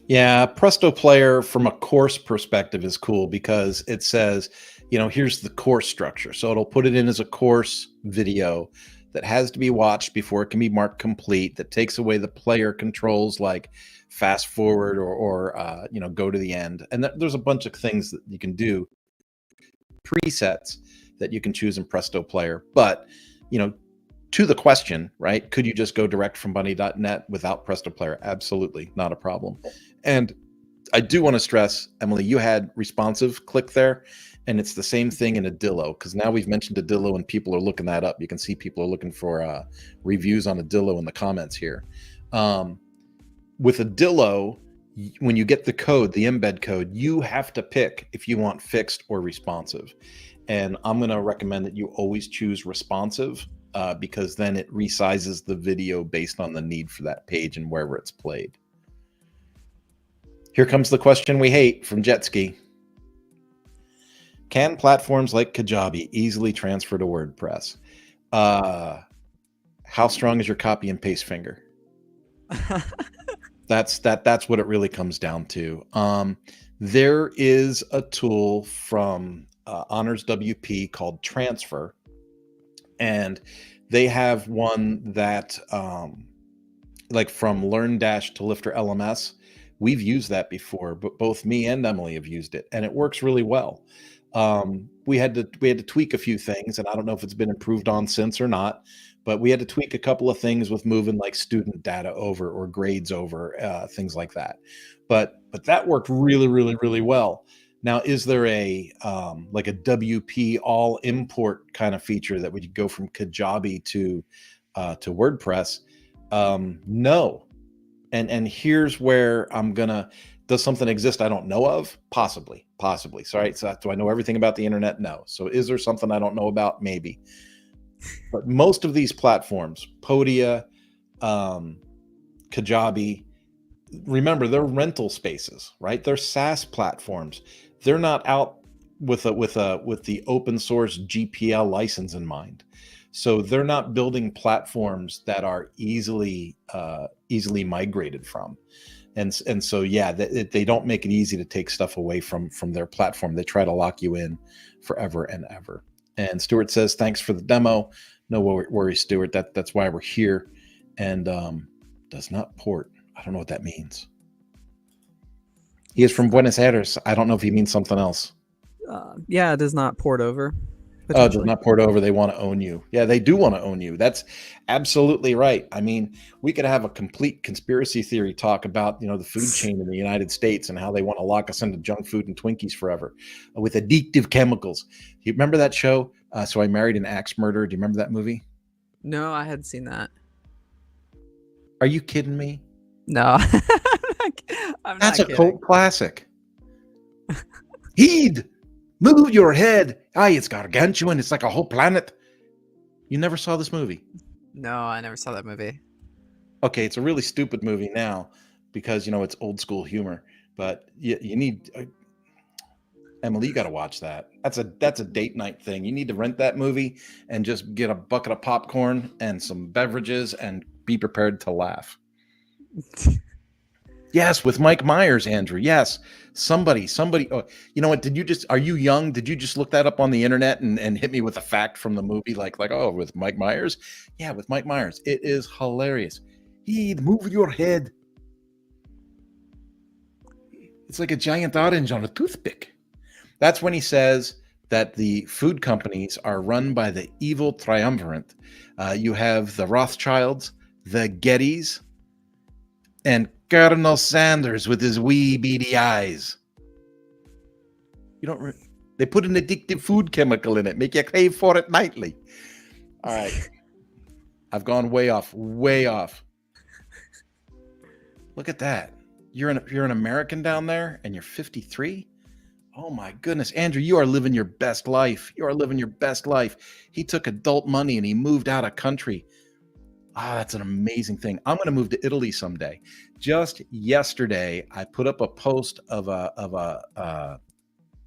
Yeah, Presto Player from a course perspective is cool because it says, here's the course structure. So it'll put it in as a course video that has to be watched before it can be marked complete, that takes away the player controls like fast forward or go to the end. And there's a bunch of things that you can do, presets that you can choose in Presto Player. But, to the question, right? Could you just go direct from bunny.net without Presto Player? Absolutely, not a problem. And I do want to stress, Emily, you had responsive click there, and it's the same thing in Adillo, because now we've mentioned Adillo and people are looking that up. You can see people are looking for reviews on Adillo in the comments here. With Adillo, when you get the code, the embed code, you have to pick if you want fixed or responsive. And I'm going to recommend that you always choose responsive, because then it resizes the video based on the need for that page and wherever it's played. Here comes the question we hate from Jetski. Can platforms like Kajabi easily transfer to WordPress? How strong is your copy and paste finger? That's what it really comes down to. There is a tool from Honors WP called Transfer, and they have one that like from Learn Dash to LifterLMS. We've used that before, but both me and Emily have used it, and it works really well. We had to tweak a few things, and I don't know if it's been improved on since or not, but we had to tweak a couple of things with moving like student data over or grades over, things like that. But that worked really, really, really well. Now, is there a like a WP all import kind of feature that would go from Kajabi to WordPress? No. And here's where I'm gonna. Does something exist I don't know of? Possibly. Sorry. So do I know everything about the internet? No. So is there something I don't know about? Maybe. But most of these platforms, Podia, Kajabi, remember they're rental spaces, right? They're SaaS platforms. They're not out with the open source GPL license in mind. So they're not building platforms that are easily migrated from. And so, yeah, they don't make it easy to take stuff away from their platform. They try to lock you in forever and ever. And Stuart says, thanks for the demo. No worries, Stuart. That's why we're here. And does not port. I don't know what that means. He is from Buenos Aires. I don't know if he means something else.
Yeah, it does not port over.
Oh, it does not port over. They want to own you. Yeah, they do want to own you. That's absolutely right. I mean, we could have a complete conspiracy theory talk about, the food chain in the United States and how they want to lock us into junk food and Twinkies forever with addictive chemicals. You remember that show? So I Married an Axe Murderer. Do you remember that movie?
No, I hadn't seen that.
Are you kidding me?
No.
That's a cult classic. Heed! Move your head. It's gargantuan. It's like a whole planet. You never saw this movie?
No, I never saw that movie.
Okay, it's a really stupid movie now because, it's old school humor. But you need... Emily, you got to watch that. That's a date night thing. You need to rent that movie and just get a bucket of popcorn and some beverages and be prepared to laugh. Yes, with Mike Myers, Andrew. Yes. Somebody. Oh, you know what? Are you young? Did you just look that up on the internet and hit me with a fact from the movie? Like, oh, with Mike Myers? Yeah, with Mike Myers. It is hilarious. He'd move your head. It's like a giant orange on a toothpick. That's when he says that the food companies are run by the evil triumvirate. You have the Rothschilds, the Gettys, and Colonel Sanders with his wee beady eyes. They put an addictive food chemical in it, make you crave for it nightly. All right. I've gone way off. Look at that. You're an American down there and you're 53? Oh my goodness, Andrew, you are living your best life. He took adult money and he moved out of country. That's an amazing thing. I'm going to move to Italy someday. Just yesterday, I put up a post of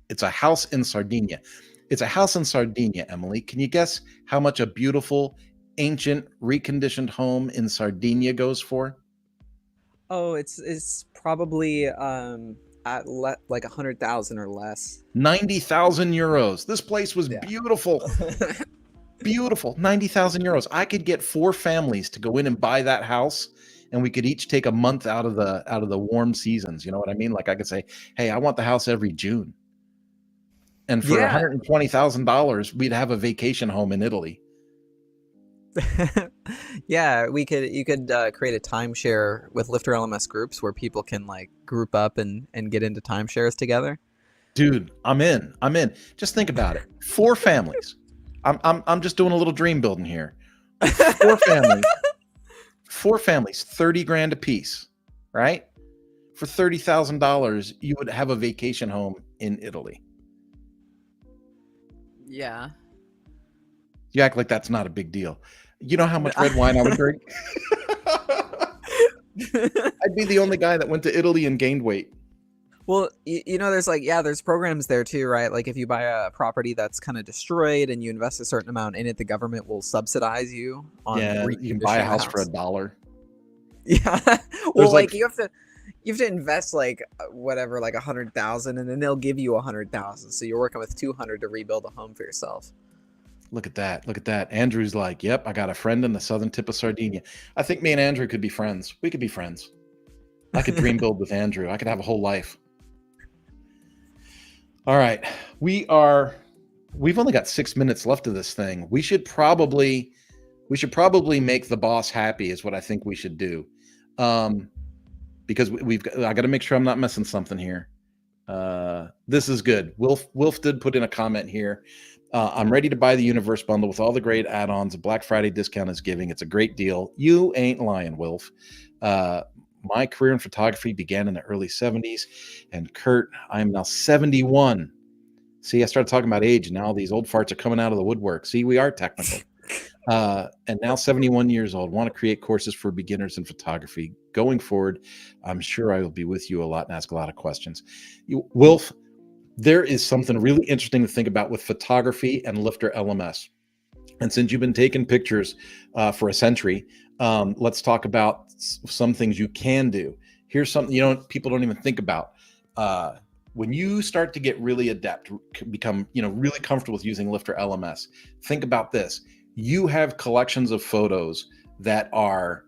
it's a house in Sardinia. It's a house in Sardinia, Emily. Can you guess how much a beautiful, ancient, reconditioned home in Sardinia goes for?
Oh, it's probably at like 100,000 or less.
90,000 euros. This place was beautiful. Beautiful. 90,000 euros. I could get 4 families to go in and buy that house, and we could each take a month out of the warm seasons. You know what I mean? Like I could say, hey, I want the house every June. And for $120,000, we'd have a vacation home in Italy.
Yeah, you could create a timeshare with LifterLMS groups where people can like group up and get into timeshares together.
Dude, I'm in. Just think about it. 4 families. I'm just doing a little dream building here. 4 families. 4 families, 30 grand a piece, right? For $30,000, you would have a vacation home in Italy.
Yeah.
You act like that's not a big deal. You know how much red wine I would drink? I'd be the only guy that went to Italy and gained weight.
Well, there's programs there too, right? Like if you buy a property that's kind of destroyed and you invest a certain amount in it, the government will subsidize you on
you can buy a house for $1.
Yeah. Well, like you have to invest like whatever, like 100,000, and then they'll give you 100,000. So you're working with 200 to rebuild a home for yourself.
Look at that. Andrew's like, yep, I got a friend in the southern tip of Sardinia. I think me and Andrew could be friends. We could be friends. I could dream build with Andrew. I could have a whole life. All right. We've only got 6 minutes left of this thing. We should probably make the boss happy is what I think we should do. Because I got to make sure I'm not missing something here. This is good. Wilf did put in a comment here. I'm ready to buy the Universe bundle with all the great add-ons. A Black Friday discount is giving. It's a great deal. You ain't lying, Wilf. My career in photography began in the early 70s. And Kurt, I am now 71. See, I started talking about age, and now all these old farts are coming out of the woodwork. See, we are technical. And now 71 years old, want to create courses for beginners in photography. Going forward, I'm sure I will be with you a lot and ask a lot of questions. Wilf, there is something really interesting to think about with photography and LifterLMS. And since you've been taking pictures for a century, let's talk about some things you can do. Here's something people don't even think about. When you start to get really adept, become really comfortable with using LifterLMS, think about this. You have collections of photos that are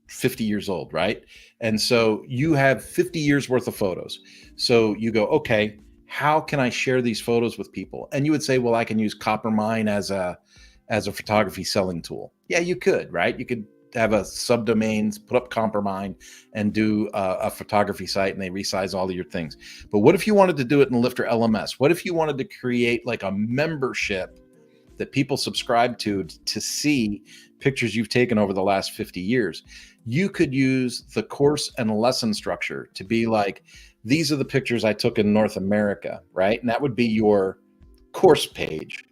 50 years old, right? And so you have 50 years worth of photos. So you go, okay, how can I share these photos with people? And you would say, well, I can use Coppermine as a photography selling tool. Yeah, you could, right? You could have a subdomains, put up Coppermine and do a photography site, and they resize all of your things. But what if you wanted to do it in LifterLMS? What if you wanted to create like a membership that people subscribe to see pictures you've taken over the last 50 years? You could use the course and lesson structure to be like, these are the pictures I took in North America, right? And that would be your course page.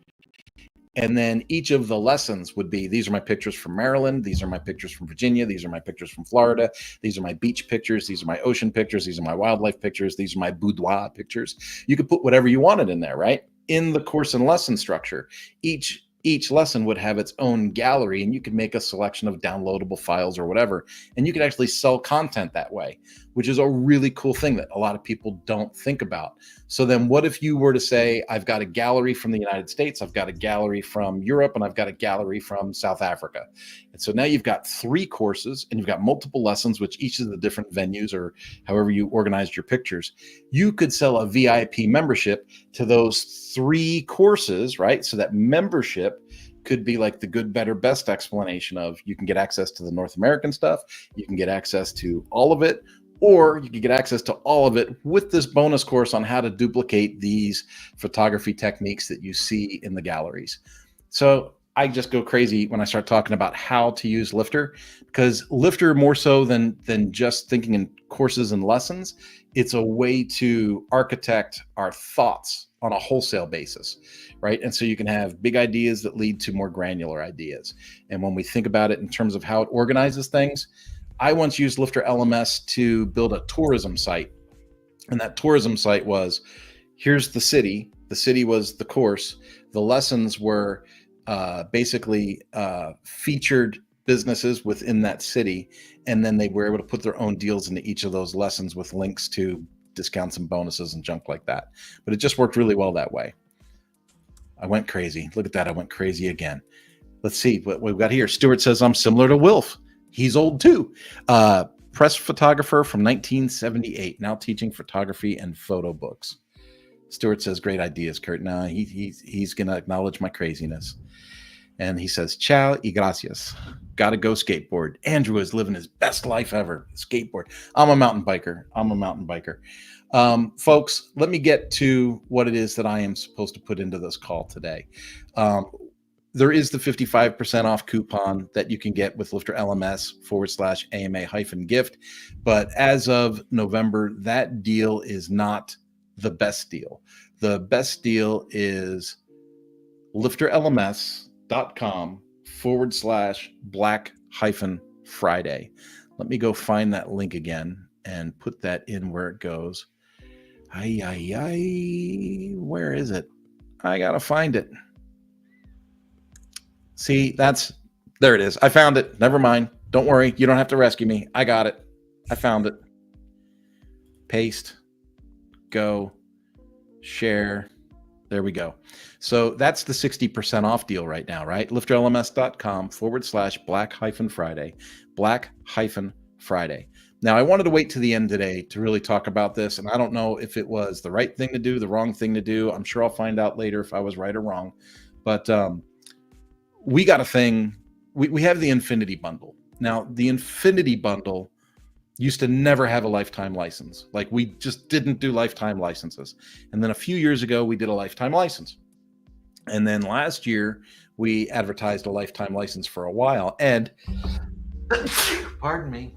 And then each of the lessons would be, these are my pictures from Maryland. These are my pictures from Virginia. These are my pictures from Florida. These are my beach pictures. These are my ocean pictures. These are my wildlife pictures. These are my boudoir pictures. You could put whatever you wanted in there, right? In the course and lesson structure, each lesson would have its own gallery, and you could make a selection of downloadable files or whatever, and you could actually sell content that way, which is a really cool thing that a lot of people don't think about. So then what if you were to say, I've got a gallery from the United States, I've got a gallery from Europe, and I've got a gallery from South Africa. And so now you've got 3 courses and you've got multiple lessons, which each of the different venues or however you organized your pictures. You could sell a VIP membership to those 3 courses, right? So that membership could be like the good, better, best explanation of, you can get access to the North American stuff, you can get access to all of it, or you can get access to all of it with this bonus course on how to duplicate these photography techniques that you see in the galleries. So I just go crazy when I start talking about how to use Lifter, because Lifter, more so than just thinking in courses and lessons, it's a way to architect our thoughts on a wholesale basis, right? And so you can have big ideas that lead to more granular ideas. And when we think about it in terms of how it organizes things, I once used LifterLMS to build a tourism site. And that tourism site was, here's the city. The city was the course. The lessons were basically featured businesses within that city. And then they were able to put their own deals into each of those lessons with links to discounts and bonuses and junk like that. But it just worked really well that way. I went crazy. Look at that. I went crazy again. Let's see what we've got here. Stuart says, I'm similar to Wilf. He's old too. Press photographer from 1978, now teaching photography and photo books. Stuart says, great ideas, Kurt. Now he's going to acknowledge my craziness. And he says, ciao y gracias. Got to go skateboard. Andrew is living his best life ever. Skateboard. I'm a mountain biker. Folks, let me get to what it is that I am supposed to put into this call today. There is the 55% off coupon that you can get with LifterLMS/AMA-gift. But as of November, that deal is not the best deal. The best deal is LifterLMS.com/Black-Friday. Let me go find that link again and put that in where it goes. Where is it? I got to find it. See, there it is. I found it. Never mind. Don't worry. You don't have to rescue me. I got it. I found it. Paste. Go. Share. There we go. So that's the 60% off deal right now, right? LifterLMS.com/Black-Friday. Black-Friday. Now, I wanted to wait to the end today to really talk about this, and I don't know if it was the right thing to do, the wrong thing to do. I'm sure I'll find out later if I was right or wrong. But we got a thing. We have the Infinity Bundle. Now, the Infinity Bundle used to never have a lifetime license. Like, we just didn't do lifetime licenses. And then a few years ago, we did a lifetime license. And then last year, we advertised a lifetime license for a while. And pardon me.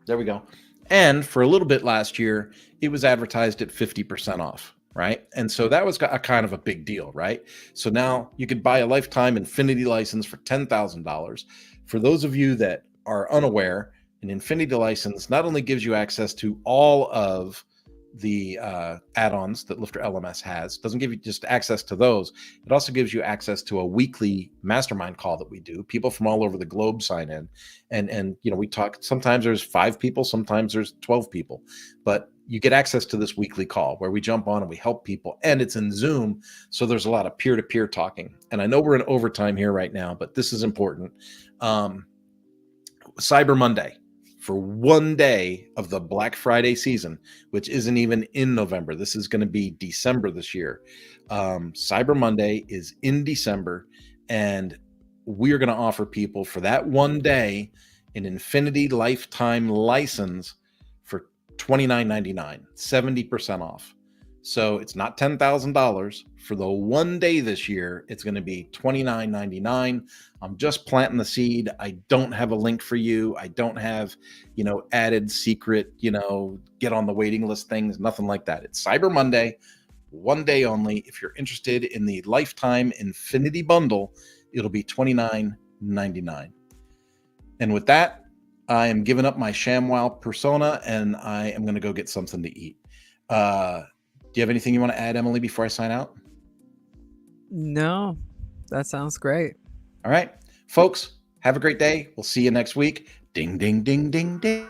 There we go. And for a little bit last year, it was advertised at 50% off, right? And so that was a kind of a big deal, right? So now you could buy a lifetime Infinity license for $10,000. For those of you that are unaware, an Infinity license not only gives you access to all of the add-ons that LifterLMS has, doesn't give you just access to those, it also gives you access to a weekly mastermind call that we do. People from all over the globe sign in, and you know, we talk, sometimes there's 5 people, sometimes there's 12 people, but you get access to this weekly call where we jump on and we help people, and it's in Zoom, so there's a lot of peer-to-peer talking. And I know we're in overtime here right now, but this is important. Cyber Monday, for one day of the Black Friday season, which isn't even in November. This is going to be December this year. Cyber Monday is in December, and we're going to offer people for that one day an Infinity lifetime license for $29.99, 70% off. So it's not $10,000 for the one day this year. It's going to be $29.99. I'm just planting the seed. I don't have a link for you. I don't have, you know, added secret, you know, get on the waiting list things, nothing like that. It's Cyber Monday, one day only. If you're interested in the lifetime Infinity bundle, it'll be $29.99. And with that, I am giving up my ShamWow persona, and I am going to go get something to eat. Do you have anything you want to add, Emily, before I sign out?
No, that sounds great.
All right, folks, have a great day. We'll see you next week. Ding, ding, ding, ding, ding.